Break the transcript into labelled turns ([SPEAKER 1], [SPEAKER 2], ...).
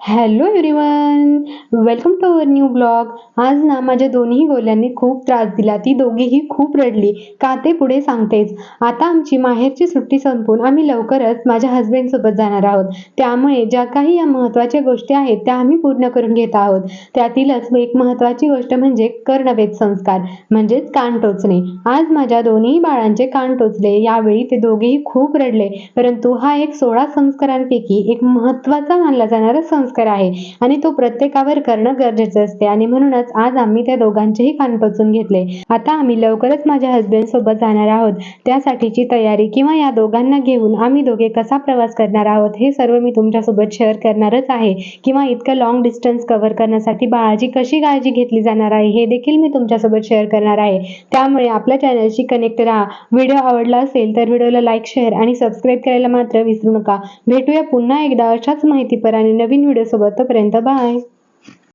[SPEAKER 1] Hello everyone, welcome to our new blog. आज ना माझ्या दोन्ही गोल्यांनी खूप त्रास दिला. ती दोघीही खूप रडली. का ते पुढे सांगतेच. आता आमची माहेरची सुट्टी संपून आम्ही लवकरच माझ्या हस्बंड सोबत जाणार आहोत. त्यामुळे ज्या काही या महत्त्वाच्या गोष्टी आहेत त्या आम्ही पूर्ण करून घेत आहोत. त्यातीलच एक महत्त्वाची गोष्ट म्हणजे कर्णवेध संस्कार म्हणजेच कान टोचणे. आज माझ्या दोन्ही बाळांचे कान टोचले. यावेळी ते दोघेही खूप रडले. परंतु हा एक 16 संस्कारांपैकी एक महत्त्वाचा मानला जाणारा संस्कार आहे आणि तो प्रत्येकावर करणं गरजेचं असते आणि म्हणूनच आज आम्ही त्या दोघांचेही कान टोचून घेतले. आता आम्ही लवकरच माझ्या हस्बंड सोबत जाणार आहोत. त्यासाठीची तयारी किंवा या दोघांना घेऊन आम्ही दोघे कसा प्रवास करणार आहोत हे सर्व मी तुमच्यासोबत शेअर करणारच आहे. किंवा इतकं लॉंग डिस्टन्स कव्हर करण्यासाठी बाळाची कशी काळजी घेतली जाणार आहे हे देखील मी तुमच्यासोबत शेअर करणार आहे. त्यामुळे आपल्या चॅनलशी कनेक्ट राहा. व्हिडिओ आवडला असेल तर व्हिडिओला लाईक, शेअर आणि सबस्क्राईब करायला मात्र विसरू नका. भेटूया पुन्हा एकदा अशाच माहितीपर आणि नवीन व्हिडिओ सोबत. तोपर्यंत बाय.